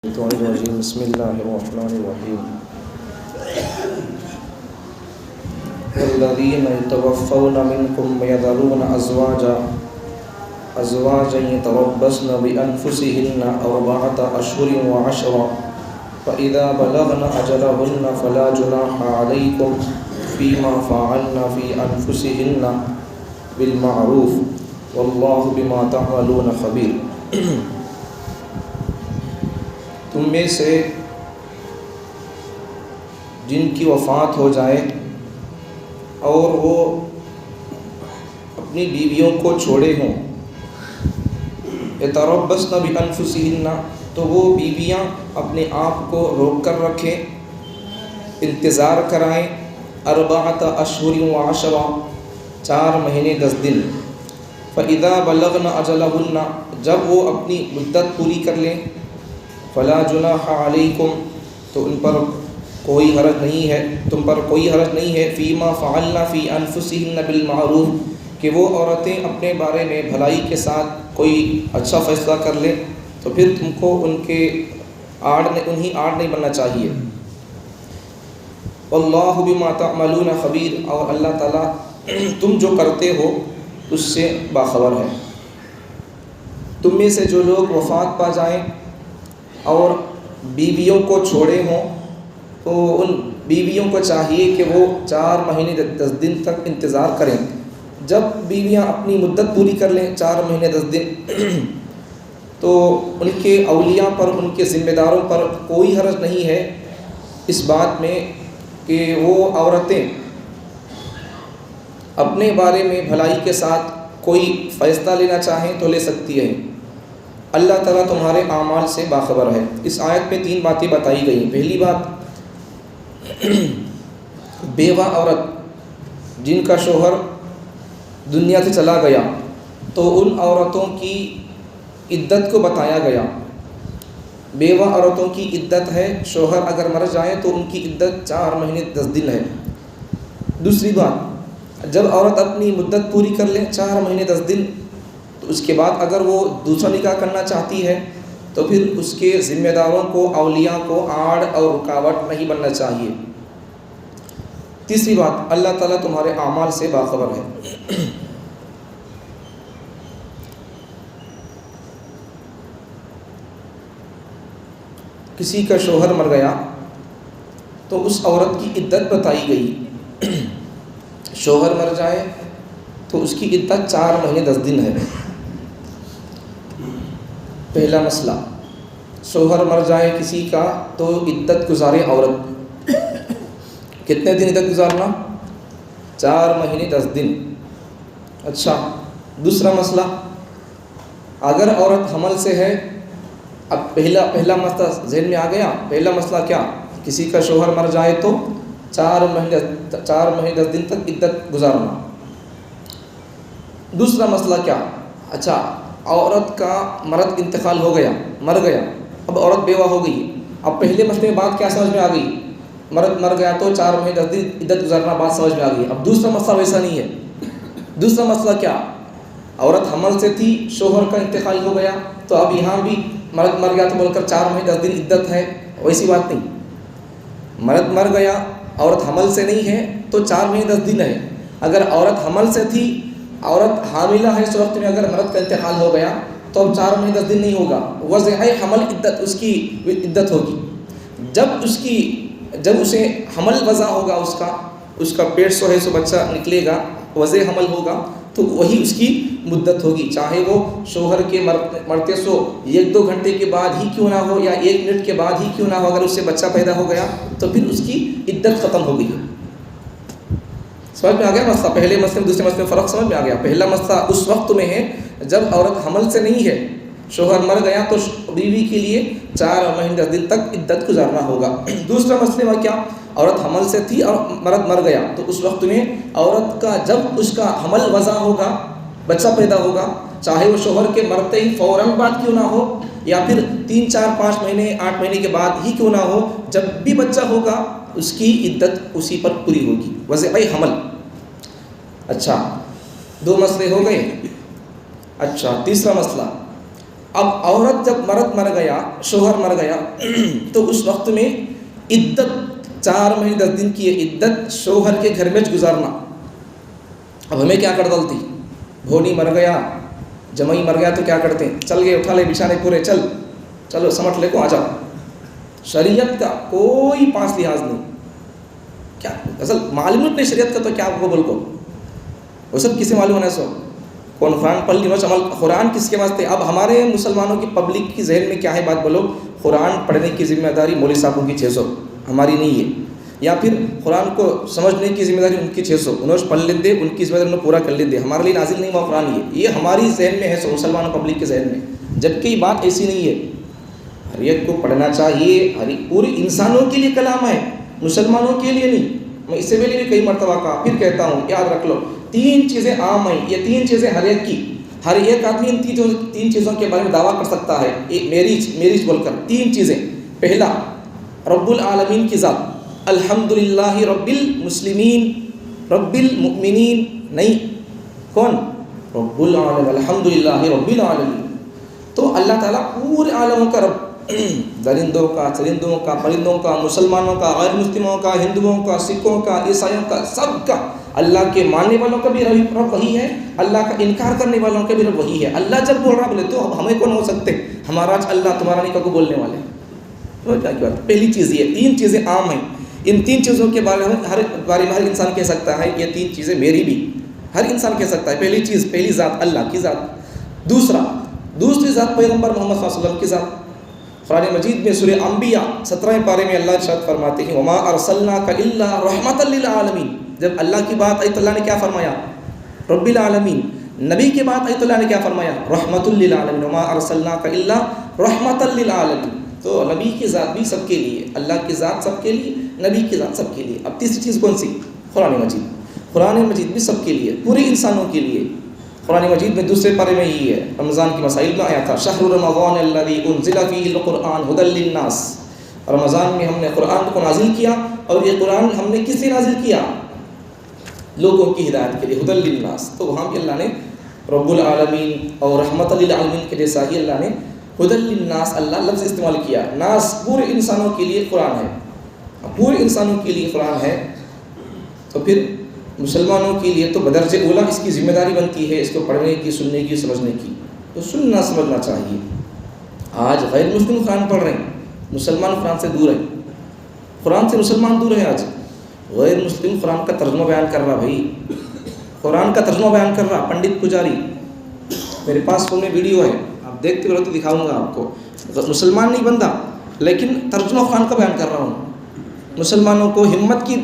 بسم اللہ الرحمن الرحیم والذین یتوفون منکم ویذرون ازواجا یتربصن بانفسهن اربعة اشہر وعشرا فاذا بلغن اجلہن فلا جناح علیکم فیما فعلن فی انفسهن بالمعروف واللہ بما تعملون خبیر۔ تم میں سے جن کی وفات ہو جائے اور وہ اپنی بیویوں کو چھوڑے ہوں، یتربصن بانفسہن، تو وہ بیویاں اپنے آپ کو روک کر رکھیں، انتظار کرائیں، اربعۃ اشہر وعشرا، 4 مہینے 10 دن، فاذا بلغن اجلہن، جب وہ اپنی مدت پوری کر لیں، فلا جناح علیکم، تو ان پر کوئی حرج نہیں ہے، تم پر کوئی حرج نہیں ہے، فیما فعلنا فی انفسہن بالمعروف، کہ وہ عورتیں اپنے بارے میں بھلائی کے ساتھ کوئی اچھا فیصلہ کر لیں تو پھر تم کو انہیں آڑ نہیں بننا چاہیے۔ واللہ بما تعملون خبیر، اور اللہ تعالیٰ تم جو کرتے ہو اس سے باخبر ہے۔ تم میں سے جو لوگ وفات پا جائیں اور بیویوں کو چھوڑے ہوں تو ان بیویوں کو چاہیے کہ وہ 4 مہینے 10 دن تک انتظار کریں۔ جب بیویاں اپنی مدت پوری کر لیں 4 مہینے 10 دن، تو ان کے اولیاء پر، ان کے ذمہ داروں پر کوئی حرج نہیں ہے اس بات میں کہ وہ عورتیں اپنے بارے میں بھلائی کے ساتھ کوئی فیصلہ لینا چاہیں تو لے سکتی ہیں۔ اللہ تعالیٰ تمہارے اعمال سے باخبر ہے۔ اس آیت میں 3 باتیں بتائی گئیں۔ پہلی بات، بیوہ عورت جن کا شوہر دنیا سے چلا گیا تو ان عورتوں کی عدت کو بتایا گیا۔ بیوہ عورتوں کی عدت ہے، شوہر اگر مر جائیں تو ان کی عدت 4 مہینے 10 دن ہے۔ دوسری بات، جب عورت اپنی مدت پوری کر لے 4 مہینے 10 دن، تو اس کے بعد اگر وہ دوسرا نکاح کرنا چاہتی ہے تو پھر اس کے ذمہ داروں کو، اولیاء کو آڑ اور رکاوٹ نہیں بننا چاہیے۔ تیسری بات، اللہ تعالیٰ تمہارے اعمال سے باخبر ہے۔ کسی کا شوہر مر گیا تو اس عورت کی عدت بتائی گئی۔ شوہر مر جائے تو اس کی عدت 4 مہینے 10 دن ہے۔ پہلا مسئلہ، شوہر مر جائے کسی کا تو عدت گزارے عورت۔ کتنے دن عدت گزارنا؟ 4 مہینے 10 دن۔ اچھا، دوسرا مسئلہ، اگر عورت حمل سے ہے، اب پہلا مسئلہ ذہن میں آ گیا۔ پہلا مسئلہ کیا؟ کسی کا شوہر مر جائے تو 4 مہینے 10 دن تک عدت گزارنا۔ دوسرا مسئلہ کیا؟ اچھا، عورت کا مرد انتقال ہو گیا، مر گیا، اب عورت بیوہ ہو گئی۔ اب پہلے مسئلے میں بات کیا سمجھ میں آ گئی؟ مرد مر گیا تو 4 مہینے 10 دن عدت گزارنا، بات سمجھ میں آ گئی۔ اب دوسرا مسئلہ ویسا نہیں ہے۔ دوسرا مسئلہ کیا؟ عورت حمل سے تھی، شوہر کا انتقال ہو گیا، تو اب یہاں بھی مرد مر گیا تو بول کر 4 مہینے 10 دن عدت ہے، ویسی بات نہیں۔ مرد مر گیا، عورت حمل سے نہیں ہے تو 4 مہینے 10 دن ہے۔ اگر عورت حمل سے تھی، عورت حاملہ ہے، اس وقت میں اگر مرد کا انتقال ہو گیا تو اب 4 مہینے 10 دن نہیں ہوگا، وضع حمل عدت، اس کی عدت ہوگی۔ جب اسے حمل وضع ہوگا، اس کا پیٹ سو ہے، سو بچہ نکلے گا، وضع حمل ہوگا، تو وہی اس کی مدت ہوگی، چاہے وہ شوہر کے مرتے سو 1-2 گھنٹے کے بعد ہی کیوں نہ ہو یا 1 منٹ کے بعد ہی کیوں نہ ہو، اگر اس سے بچہ پیدا ہو گیا تو پھر اس کی عدت ختم ہو گئی۔ سمجھ میں آ گیا مسئلہ؟ پہلے مسئلے میں دوسرے مسئلے میں فرق سمجھ میں آ گیا۔ پہلا مسئلہ اس وقت میں ہے جب عورت حمل سے نہیں ہے، شوہر مر گیا تو بیوی کے لیے 4 مہینے 10 دن تک عدت گزارنا ہوگا۔ دوسرا مسئلہ میں کیا؟ عورت حمل سے تھی اور مرد مر گیا، تو اس وقت میں عورت کا جب اس کا حمل وضع ہوگا، بچہ پیدا ہوگا، چاہے وہ شوہر کے مرتے ہی فوراً بعد کیوں نہ ہو یا پھر 3 4 5 مہینے 8 مہینے کے بعد ہی کیوں نہ ہو، جب بھی بچہ ہوگا اس کی عدت اسی پر پوری ہوگی، وضع حمل۔ اچھا، 2 مسئلے ہو گئے۔ اچھا، تیسرا مسئلہ، اب عورت جب مرد مر گیا، شوہر مر گیا تو اس وقت میں عدت 4 مہینے 10 دن کی عدت شوہر کے گھر میں گزارنا. اب ہمیں کیا کر ڈالتی، بھونی مر گیا، جمائی مر گیا تو کیا کرتے ہیں، چل گئے اٹھا لے بچھانے پورے، چلو سمٹ لے کو آ جاؤ. شریعت کا کوئی پاس لحاظ نہیں. کیا اصل معلوم نہیں شریعت کا تو کیا آپ کو بول کو وہ سب کسے معلوم ہونا سو کون قرآن پڑھ لی عمل. قرآن کس کے واسطے؟ اب ہمارے مسلمانوں کی پبلک کی ذہن میں کیا ہے بات بولو، قرآن پڑھنے کی ذمہ داری مولوی صاحبوں کی 600 ہماری نہیں ہے، یا پھر قرآن کو سمجھنے کی ذمہ داری ان کی 600 انہوں پڑھ لیں دے، ان کی ذمہ داری انہوں پورا کر لیں دے. ہمارے لیے نازل نہیں ہوا قرآن، یہ ہماری ذہن میں ہے سو مسلمانوں پبلک کے ذہن میں، جبکہ یہ بات ایسی نہیں ہے. ہر ایک کو پڑھنا چاہیے، پوری انسانوں کے لیے کلام ہے، مسلمانوں کے لیے نہیں. میں اس سے پہلے بھی کئی مرتبہ کہا، پھر کہتا ہوں یاد رکھ لو، 3 چیزیں عام ہیں، یہ 3 چیزیں ہر ایک کی، ہر ایک آدمی ان 3 چیزوں کے بارے میں دعویٰ کر سکتا ہے. میریج بول کر 3 چیزیں. پہلا، رب العالمین کی ذات، الحمدللہ رب المسلمین رب المؤمنین. نہیں، کون؟ رب العالمین، الحمدللہ رب العالمین. تو اللہ تعالیٰ پورے عالموں کا رب، درندوں کا، چرندوں کا، پرندوں کا، مسلمانوں کا، غیر مسلموں کا، ہندوؤں کا، سکھوں کا، عیسائیوں کا، سب کا. اللہ کے ماننے والوں کا بھی رب وہی ہے، اللہ کا انکار کرنے والوں کا بھی رب وہی ہے. اللہ جب بول رہا بولے تو اب ہمیں کون ہو سکتے، ہمارا اللہ تمہارا نہیں کو بولنے والے. پہلی چیز یہ 3 چیزیں عام ہیں. ان 3 چیزوں کے بارے میں ہر انسان کہہ سکتا ہے یہ 3 چیزیں میری بھی، ہر انسان کہہ سکتا ہے. پہلی چیز، پہلی ذات اللہ کی ذات. دوسری ذات پیغمبر محمد صلی اللہ علیہ وسلم کی ذات. قرآن مجید میں سورہ انبیاء 17 پارے میں اللہ ارشاد فرماتے ہیں وما ارسلناک الا رحمۃ للعالمین. جب اللہ کی بات آئی تو اللہ نے کیا فرمایا؟ رب العالمین. نبی کی بات آئی تو اللہ نے کیا فرمایا؟ رحمۃ للعالمین. وما ارسلناک الا رحمۃ للعالمین. تو نبی کی ذات بھی سب کے لیے، اللہ کی ذات سب کے لیے، نبی کی ذات سب کے لیے. اب تیسری چیز کون سی؟ قرآن مجید بھی سب کے لیے، پورے انسانوں کے لیے. قرآن مجید میں دوسرے پارے میں یہ ہے، رمضان کی مسائل میں آیا تھا، شہر رمضان الذی انزل فیہ القرآن ھدی للناس. رمضان میں ہم نے قرآن کو نازل کیا، اور یہ قرآن ہم نے کس لیے نازل کیا؟ لوگوں کی ہدایت کے لیے، ھدی للناس. تو وہاں بھی اللہ نے رب العالمین اور رحمت للعالمین کے جیسا ہی اللہ نے ھدی للناس اللہ لفظ استعمال کیا. ناس پورے انسانوں کے لیے قرآن ہے، پورے انسانوں کے لیے قرآن ہے. تو پھر مسلمانوں کے لیے تو بدرجہ اولا اس کی ذمہ داری بنتی ہے اس کو پڑھنے کی، سننے کی، سمجھنے کی. تو سننا سمجھنا چاہیے. آج غیر مسلم قرآن پڑھ رہے ہیں، مسلمان قرآن سے دور ہے، قرآن سے مسلمان دور ہے. آج غیر مسلم قرآن کا ترجمہ بیان کر رہا، بھائی قرآن کا ترجمہ بیان کر رہا پنڈت پجاری. میرے پاس فون میں ویڈیو ہے، آپ دیکھتے رہو تو دکھاؤں گا آپ کو. مسلمان نہیں بندہ، لیکن ترجمہ قرآن کا بیان کر رہا ہوں. مسلمانوں کو ہمت کی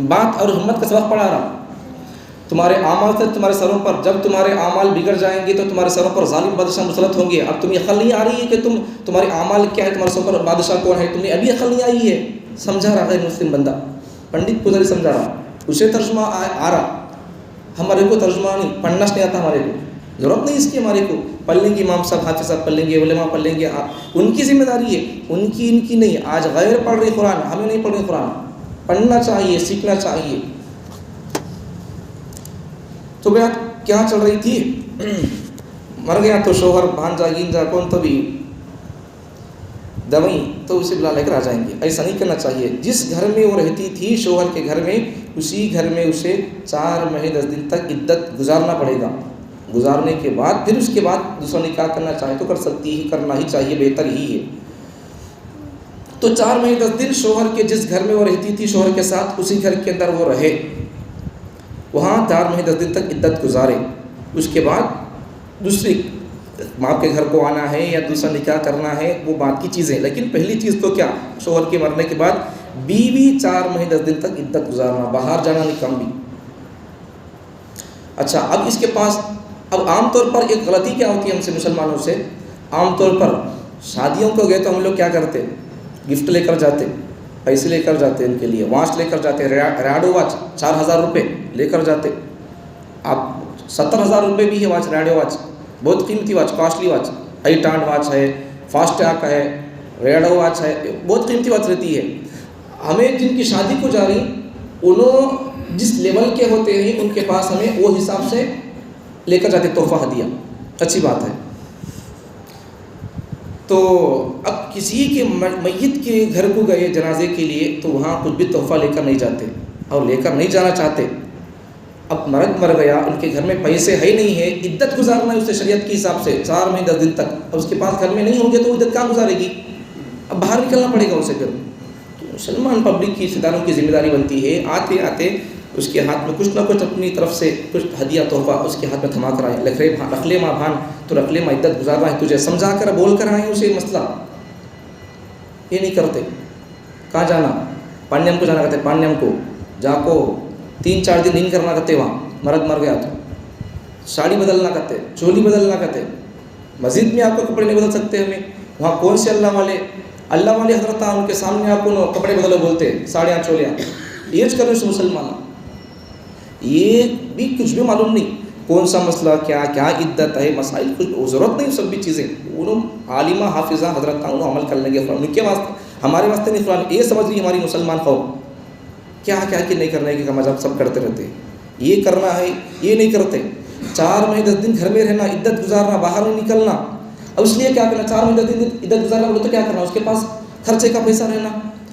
بات اور ہمت کا سبق پڑھا رہا. تمہارے اعمال سے تمہارے سروں پر، جب تمہارے اعمال بگڑ جائیں گے تو تمہارے سروں پر ظالم بادشاہ مسلط ہوں گے. اب تمہیں عقل نہیں آ رہی ہے کہ تمہارے اعمال کیا ہے، تمہارے سروں پر بادشاہ کون ہے، تمہیں ابھی عقل نہیں آئی ہے. سمجھا رہا غیر مسلم بندہ، پنڈت پجاری سمجھا رہا، اسے ترجمہ آ رہا. ہمارے کو ترجمہ نہیں، پڑھنا نہیں آتا، ہمارے کو ضرورت نہیں اس کی. ہمارے کو پڑھ لیں گے، امام صاحب حافظ صاحب پڑھ لیں گے، علماء پڑھ لیں گے، ان کی ذمہ داری ہے، ان کی نہیں. آج غیر پڑھ رہے قرآن، ہمیں نہیں پڑھ رہے قرآن. پڑھنا چاہیے، سیکھنا چاہیے. تو بات کیا چل رہی تھی؟ مر گیا تو شوہر بھانجا گینجا کون تو بھی دوائی تو اسے بلا لے کر آ جائیں گے. ایسا نہیں کرنا چاہیے. جس گھر میں وہ رہتی تھی شوہر کے گھر میں، اسی گھر میں اسے 4 مہینے 10 دن تک عدت گزارنا پڑے گا. گزارنے کے بعد پھر اس کے بعد دوسرا نکاح کرنا چاہے تو کر سکتی ہے، کرنا ہی چاہیے، بہتر ہی ہے. تو 4 مہینے 10 دن شوہر کے جس گھر میں وہ رہتی تھی شوہر کے ساتھ، اسی گھر کے اندر وہ رہے، وہاں 4 مہینے 10 دن تک عدت گزارے. اس کے بعد دوسری ماں کے گھر کو آنا ہے یا دوسرا نکاح کرنا ہے، وہ بات کی چیزیں. لیکن پہلی چیز تو کیا؟ شوہر کے مرنے کے بعد بیوی 4 مہینے 10 دن تک عدت گزارنا، باہر جانا نہیں کم بھی. اچھا، اب اس کے پاس اب عام طور پر ایک غلطی کیا ہوتی ہے ہم سے مسلمانوں سے؟ عام طور پر شادیوں کو گئے تو ہم لوگ کیا کرتے؟ گفٹ لے کر جاتے، پیسے لے کر جاتے، ان کے لیے واچ لے کر جاتے، ریاڈو واچ 4000 روپے لے کر جاتے. آپ 70,000 روپے بھی ہے واچ، ریاڈو واچ بہت قیمتی واچ، کاسٹلی واچ، ایٹانڈ واچ ہے، فاسٹ ٹیک ہے، ریاڈو واچ ہے، بہت قیمتی واچ رہتی ہے. ہمیں جن کی شادی کو جا رہی، انہوں جس لیول کے ہوتے ہیں ان کے پاس ہمیں وہ حساب سے لے کر جاتے تحفہ ہدیہ. اچھی بات ہے. تو اب کسی کے میت کے گھر کو گئے جنازے کے لیے تو وہاں کچھ بھی تحفہ لے کر نہیں جاتے اور لے کر نہیں جانا چاہتے. اب مرد مر گیا, ان کے گھر میں پیسے ہے نہیں ہے, عدت گزارنا ہے اسے شریعت کے حساب سے 4 مہینے 10 دن تک. اب اس کے پاس گھر میں نہیں ہوں گے تو عدت کہاں گزارے گی؟ اب باہر نکلنا پڑے گا اسے. پھر تو مسلمان پبلک کی رشتہ داروں کی ذمہ داری بنتی ہے آتے آتے اس کے ہاتھ میں کچھ نہ کچھ اپنی طرف سے کچھ ہدیہ تحفہ اس کے ہاتھ میں تھما کر آئیں. رکھ لے ماں بھان تو رکھ لے ماں عدت گزارنا ہے تجھے, سمجھا کر بول کر آئیں اسے مسئلہ. یہ نہیں کرتے. کہاں جانا؟ پانیم کو جانا کہتے, پانیم کو جا کو 3-4 دن نہیں کرنا کہتے. وہاں مرد مر گیا تو ساڑی بدلنا کہتے, چولی بدلنا کہتے. مسجد میں آپ کو کپڑے نہیں بدل سکتے ہمیں. وہاں کون سے اللہ والے حضرت ان کے سامنے آپ کو کپڑے بدلو بولتے, ساڑیاں چولیاں یہ کرنے سے مسلمان. یہ بھی کچھ بھی معلوم نہیں کون سا مسئلہ کیا عدت ہے, مسائل کچھ ضرورت نہیں. سب بھی چیزیں انہوں عالمہ حافظہ حضرت انہوں عمل کر لیں گے. ان کے واسطے ہمارے واسطے نہیں. قرآن یہ سمجھ رہی ہماری مسلمان قوم کیا کہ نہیں کرنا ہے کہ مذہب سب کرتے رہتے, یہ کرنا ہے یہ نہیں کرتے. 4 مہینے 10 دن گھر میں رہنا, عدت گزارنا, باہر نہیں نکلنا. اب اس لیے کیا کرنا, 4 مہینے 10 دن عدت گزارنا بولے تو کیا کرنا, اس کے پاس خرچے کا پیسہ رہنا.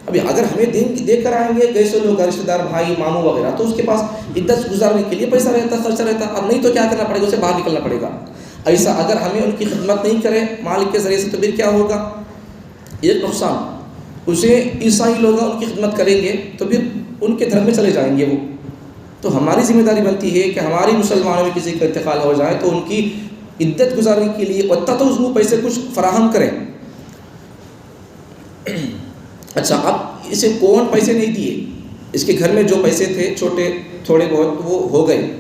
ابھی اگر ہمیں دے کر آئیں گے کیسے لوگ رشتہ دار بھائی ماموں وغیرہ تو اس کے پاس عدت گزارنے کے لیے پیسہ رہتا, خرچہ رہتا. اب نہیں تو کیا کرنا پڑے گا, اسے باہر نکلنا پڑے گا. ایسا اگر ہمیں ان کی خدمت نہیں کرے مالک کے ذریعے سے تو پھر کیا ہوگا, ایک نقصان. اسے عیسائی لوگ ان کی خدمت کریں گے تو پھر ان کے دھرم میں چلے جائیں گے وہ. تو ہماری ذمہ داری بنتی ہے کہ ہماری مسلمانوں میں کسی کا انتقال ہو جائے تو ان کی عدت گزارنے کے لیے وقت تو اس کو پیسے کچھ فراہم کریں. اچھا, اب اسے کون پیسے نہیں دیے, اس کے گھر میں جو پیسے تھے چھوٹے تھوڑے بہت وہ ہو گئے.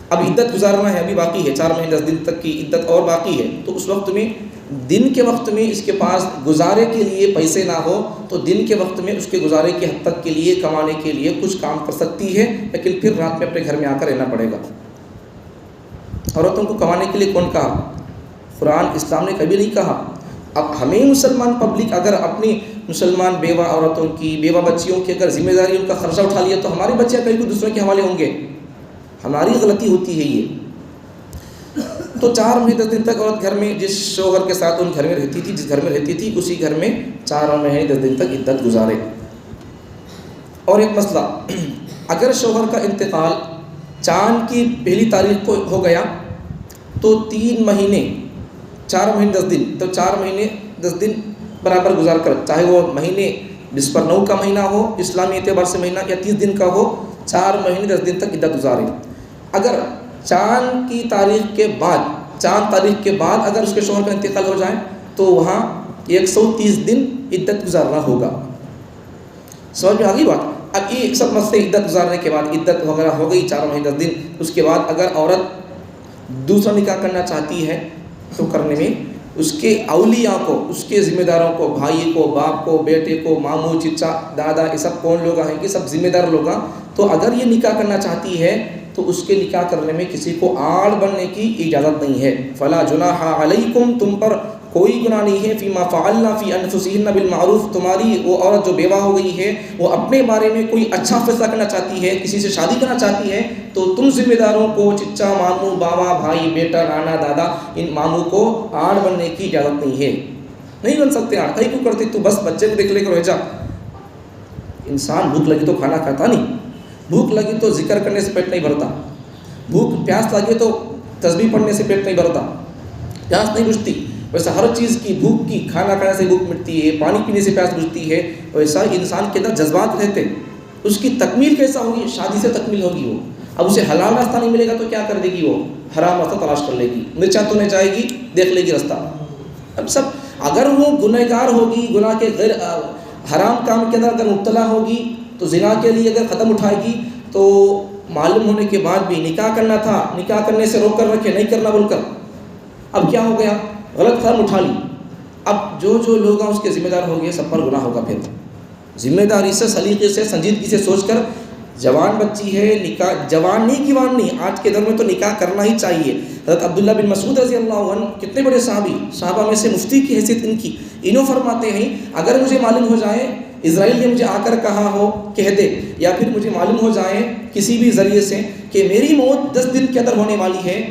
اب عدت گزارنا ہے, ابھی باقی ہے 4 مہینے 10 دن تک کی عدت اور باقی ہے. تو اس وقت میں دن کے وقت میں اس کے پاس گزارے کے لیے پیسے نہ ہو تو دن کے وقت میں اس کے گزارے کی حد تک کے لیے کمانے کے لیے کچھ کام کر سکتی ہے, لیکن پھر رات میں اپنے گھر میں آ کر رہنا پڑے گا. عورتوں کو کمانے کے لیے کون کہا؟ قرآن اسلام نے کبھی نہیں کہا. اب ہمیں مسلمان پبلک اگر اپنی مسلمان بیوہ عورتوں کی بیوہ بچیوں کی اگر ذمہ داری ان کا خرچہ اٹھا لیا تو ہمارے بچے کہیں کوئی دوسروں کے حوالے ہوں گے. ہماری غلطی ہوتی ہے یہ. تو 4 مہینے 10 دن تک عورت گھر میں جس شوہر کے ساتھ ان گھر میں رہتی تھی, جس گھر میں رہتی تھی اسی گھر میں 4 مہینے 10 دن تک عدت گزارے. اور ایک مسئلہ, اگر شوہر کا انتقال چاند کی پہلی تاریخ کو ہو گیا تو 3 مہینے 4 مہینے 10 دن تو 4 مہینے 10 دن برابر گزار کر, چاہے وہ مہینے جس پر 9 کا مہینہ ہو اسلامی اعتبار سے مہینہ یا 30 دن کا ہو, 4 مہینے 10 دن تک عدت گزارے. اگر چاند تاریخ کے بعد اگر اس کے شوہر کا انتقال ہو جائے تو وہاں 130 دن عدت گزارنا ہوگا. سمجھ میں آ گئی بات؟ اب یہ سب مسئلے عدت گزارنے کے بعد عدت وغیرہ ہو گئی 4 مہینے 10 دن, اس کے بعد اگر عورت دوسرا نکاح کرنا چاہتی ہے تو کرنے میں اس کے اولیاء کو, اس کے ذمہ داروں کو, بھائی کو, باپ کو, بیٹے کو, ماموں, چچا, دادا, یہ سب کون لوگ ہیں کہ سب ذمہ دار لوگ ہیں. تو اگر یہ نکاح کرنا چاہتی ہے تو اس کے نکاح کرنے میں کسی کو آڑ بننے کی اجازت نہیں ہے. فلا جناح علیکم, تم پر کوئی گناہ نہیں ہے. فیما فعلنا فی انفسہن بالمعروف, تمہاری وہ عورت جو بیوہ ہو گئی ہے وہ اپنے بارے میں کوئی اچھا فیصلہ کرنا چاہتی ہے, کسی سے شادی کرنا چاہتی ہے تو تم ذمہ داروں کو, چچا, ماموں, باوا, بھائی, بیٹا, نانا, دادا, ان ماموں کو آڑ بننے کی اجازت نہیں ہے. نہیں بن سکتے آڑ. کہیں کیوں کرتے, تو بس بچے کو دیکھ لے کر رہ جا. انسان بھوک لگی تو کھانا کھاتا نہیں, بھوک لگی تو ذکر کرنے سے پیٹ نہیں بھرتا, پیاس لگے تو تسبیح پڑھنے سے پیٹ نہیں بھرتا, پیاس نہیں بجھتی. ویسا ہر چیز کی بھوک کی کھانا کھانے سے بھوک مٹتی ہے, پانی پینے سے پیاس بجھتی ہے. ویسا انسان کے اندر جذبات رہتے, اس کی تکمیل کیسا ہوگی؟ شادی سے تکمیل ہوگی وہ. اب اسے حلال راستہ نہیں ملے گا تو کیا کر دے گی وہ؟ حرام راستہ تلاش کر لے گی, مرچاں تونے جائے گی, دیکھ لے گی راستہ. اب سب اگر وہ گنہگار ہوگی, گناہ کے غیر حرام کام کے اندر اگر مبتلا ہوگی تو زنا کے لیے اگر قدم اٹھائے گی تو معلوم ہونے کے بعد بھی نکاح کرنا تھا, نکاح کرنے سے روک کر رکھے, نہیں کرنا بول کر, اب کیا ہو گیا؟ غلط قدم اٹھا لی. اب جو لوگ ہیں اس کے ذمہ دار ہو گئے, سب پر گناہ ہوگا. پھر ذمہ داری سے, سلیقے سے, سنجیدگی سے سوچ کر, جوان بچی ہے, نکاح جوان نہیں کیوان نہیں, آج کے دور میں تو نکاح کرنا ہی چاہیے. حضرت عبداللہ بن مسعود رضی اللہ عنہ کتنے بڑے صحابہ میں سے مفتی کی حیثیت ان کی, انہوں فرماتے ہیں اگر مجھے معلوم ہو جائے اسرائیل نے مجھے آ کر کہا ہو کہہ دے, یا پھر مجھے معلوم ہو جائے کسی بھی ذریعے سے کہ میری موت 10 دن کے اندر ہونے والی ہے,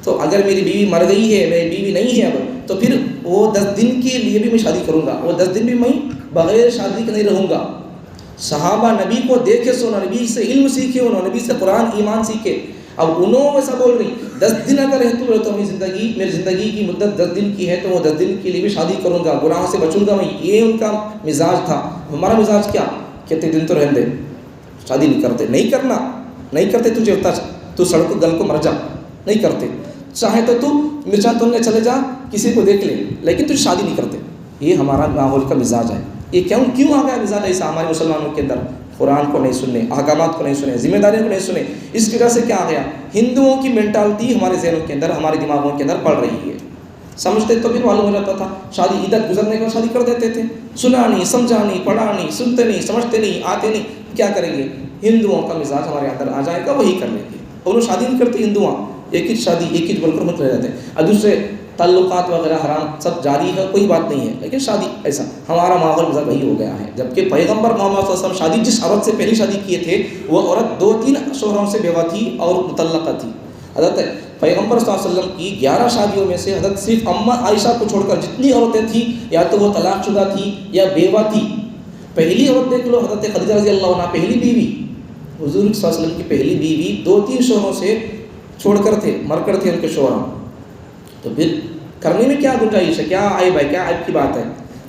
تو اگر میری بیوی مر گئی ہے، میری بیوی نہیں ہے اب، تو پھر وہ 10 دن کے لیے بھی میں شادی کروں گا، وہ 10 دن بھی میں بغیر شادی کے نہیں رہوں گا۔ صحابہ نبی کو دیکھے سو نبی سے علم سیکھے، انہوں نبی سے قرآن ایمان سیکھے، اب انہوں ایسا بول رہی 10 دن اگر ہے تو میری زندگی کی مدت 10 دن کی ہے تو وہ 10 دن کے لیے بھی شادی کروں گا، گناہوں سے بچوں گا میں۔ یہ ان کا مزاج تھا۔ ہمارا مزاج کیا؟ کہتے دن تو رہنے دے، شادی نہیں کرتے، نہیں کرنا، نہیں کرتے، تجھے ہوتا تو سڑک گل کو مر جا، نہیں کرتے، چاہے تو مرچا تولنے چلے جا، کسی کو دیکھ لے، لیکن تجھے شادی نہیں کرتے۔ یہ ہمارا ماحول کا مزاج ہے۔ یہ کیوں آ گیا مزاج ایسا ہمارے مسلمانوں کے اندر؟ قرآن کو نہیں سننے، احکامات کو نہیں سنے، ذمہ داریوں کو نہیں سنے۔ اس وجہ سے کیا آ گیا؟ ہندوؤں کی مینٹالٹی ہمارے ذہنوں کے اندر، ہمارے دماغوں کے اندر پڑ رہی ہے۔ سمجھتے تو پھر معلوم ہو جاتا تھا، شادی عیدت گزرنے کے بعد شادی کر دیتے تھے، سنا نہیں، سمجھا نہیں، پڑھا نہیں، سنتے نہیں، سمجھتے نہیں، آتے نہیں، کیا کریں گے؟ ہندوؤں کا مزاج ہمارے اندر آ جائے گا، وہی کر لیں گے۔ اور وہ شادی نہیں کرتے ہندوؤں، ایک ہی شادی ایک ہی بول کر مت رہ جاتے ہیں، اور دوسرے تعلقات وغیرہ حرام سب جاری ہے، کوئی بات نہیں ہے، لیکن شادی ایسا ہمارا ماحول مزاج وہی ہو گیا ہے۔ جبکہ پیغمبر محمد صلی اللہ علیہ وسلم شادی جس عورت سے پہلی شادی کیے تھے وہ عورت 2-3 شوہروں سے بیوہ تھی اور مطلقہ تھی۔ حضرت پیغمبر صلی اللہ علیہ وسلم کی 11 شادیوں میں سے حضرت صرف اماں عائشہ کو چھوڑ کر جتنی عورتیں تھیں یا تو وہ طلاق شدہ تھی یا بیوہ تھی۔ پہلی عورت دیکھ لو، حضرت خدیجہ رضی اللہ عنہا، پہلی بیوی، حضور صلی اللہ علیہ وسلم کی پہلی بیوی 2-3 شوہروں سے چھوڑ کر تھے، مر کر تھے ان کے شوہر۔ تو پھر کرنے میں کیا گنجائش ہے؟ کیا عیب ہے؟ کیا عیب کی بات ہے؟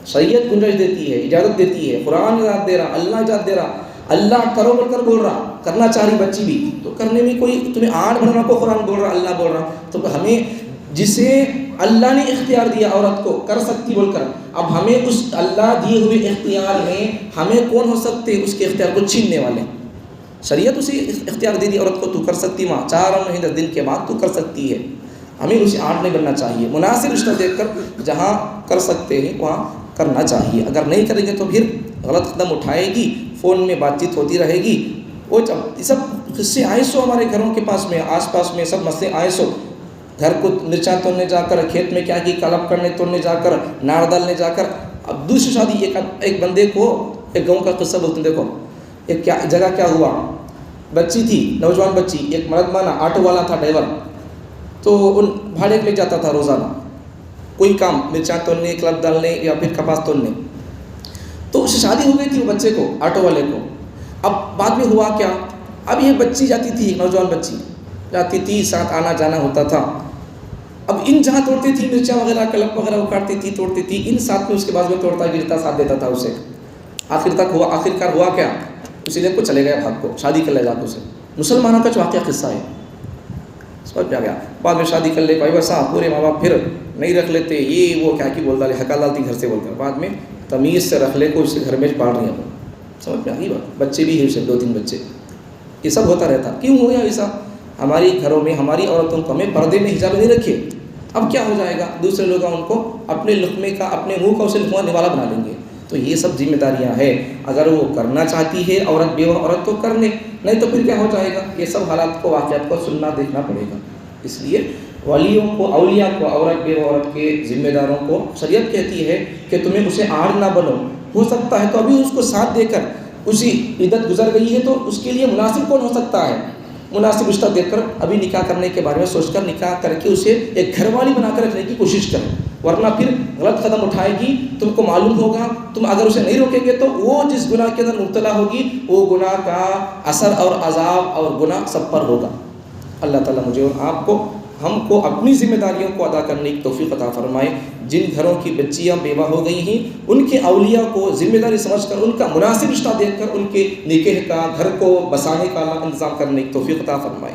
شریعت گنجائش دیتی ہے، اجازت دیتی ہے، قرآن اجازت دے رہا، اللہ اجازت دے رہا، اللہ کرو بول کر بول رہا، کرنا چاہ رہی بچی بھی، تو کرنے میں کوئی تمہیں آڑ بھرنا کو قرآن بول رہا، اللہ بول رہا۔ تو ہمیں جسے اللہ نے اختیار دیا عورت کو کر سکتی بول کر، اب ہمیں اس اللہ دیے ہوئے اختیار میں ہمیں کون ہو سکتے اس کے اختیار کو چھیننے والے؟ شریعت اسے اختیار دے دی عورت کو، تو کر سکتی ماں 4 مہینے 10 دن کے بعد تو کر سکتی ہے۔ ہمیں اسے آڑ نہیں بننا چاہیے، مناسب رشتہ دیکھ کر جہاں کر سکتے ہیں وہاں کرنا چاہیے۔ اگر نہیں کریں گے تو پھر غلط قدم اٹھائے گی، فون میں بات چیت ہوتی رہے گی، وہ یہ سب قصے آئے سو ہمارے گھروں کے پاس میں، آس پاس میں سب مسئلے آئے سو۔ گھر کو مرچا توڑنے جا کر، کھیت میں کیا کی کلب کرنے توڑنے جا کر، ناڑ ڈالنے جا کر۔ اب دوسری شادی، ایک بندے کو ایک گاؤں کا قصہ بولتے ہیں، دیکھو ایک جگہ کیا ہوا، بچی تھی، نوجوان بچی، ایک مرد مانا آٹو والا تھا ڈرائیور، تو ان بھاڑے لے جاتا تھا روزانہ کوئی کام، مرچا تولنے، کلب ڈالنے یا پھر کپاس تولنے۔ تو اس سے شادی ہو گئی تھی وہ بچے کو، آٹو والے کو۔ اب بعد میں ہوا کیا، اب یہ بچی جاتی تھی، ایک نوجوان بچی جاتی تھی، ساتھ آنا جانا ہوتا تھا۔ اب ان جہاں توڑتی تھی مرچا وغیرہ، کلب وغیرہ وہ کاٹتی تھی، توڑتی تھی، ان ساتھ میں اس کے بعد میں توڑتا گرتا ساتھ دیتا تھا اسے۔ آخرکار ہوا کیا، اسی لیے کو چلے گیا بھاگ کو، شادی کر لے جاتے اسے۔ مسلمانوں کا جو واقعہ قصہ ہے، سمجھ میں آ گیا۔ بعد میں شادی کر لے کوئی ویسا، پورے ماں باپ پھر نہیں رکھ لیتے، یہ وہ کیا کی بول ڈالے، ہکا ڈالتی گھر سے بول کر، بعد میں تمیز سے رکھ لے کو اسے گھر میں پال رہی ہیں، سمجھ میں آ گئی بات۔ بچے بھی ہیں اسے 2-3 بچے، یہ سب ہوتا رہتا۔ کیوں ہو گیا ایسا؟ ہماری گھروں میں ہماری عورتوں کو ہمیں پردے میں حجاب نہیں رکھے، اب کیا ہو جائے گا، دوسرے لوگ ان کو اپنے لقمے کا، اپنے منہ کا اسے لقمہ نوالا بنا لیں گے۔ تو یہ سب ذمہ داریاں ہیں، اگر وہ کرنا چاہتی ہے عورت، بیوہ عورت، تو کر لے، نہیں تو پھر کیا ہو جائے گا، یہ سب حالات کو، واقعات کو سننا دیکھنا پڑے گا۔ اس لیے ولیوں کو، اولیاء کو، عورت بیوہ عورت کے ذمہ داروں کو شریعت کہتی ہے کہ تمہیں اسے آڑ نہ بنو، ہو سکتا ہے تو ابھی اس کو ساتھ دے کر، اسی عدت گزر گئی ہے تو اس کے لیے مناسب کون ہو سکتا ہے، مناسب رشتہ دیکھ کر ابھی نکاح کرنے کے بارے میں سوچ کر نکاح کر کے اسے ایک گھر والی بنا کر رکھنے کی کوشش کریں، ورنہ پھر غلط قدم اٹھائے گی، تم کو معلوم ہوگا، تم اگر اسے نہیں روکیں گے تو وہ جس گناہ کے اندر مبتلا ہوگی، وہ گناہ کا اثر اور عذاب اور گناہ سب پر ہوگا۔ اللہ تعالیٰ مجھے اور آپ کو، ہم کو اپنی ذمہ داریوں کو ادا کرنے کی توفیق عطا فرمائے۔ جن گھروں کی بچیاں بیوہ ہو گئی ہیں ان کے اولیاء کو ذمہ داری سمجھ کر، ان کا مناسب رشتہ دیکھ کر ان کے نکاح کا، گھر کو بسانے کا انتظام کرنے کی توفیق عطا فرمائے۔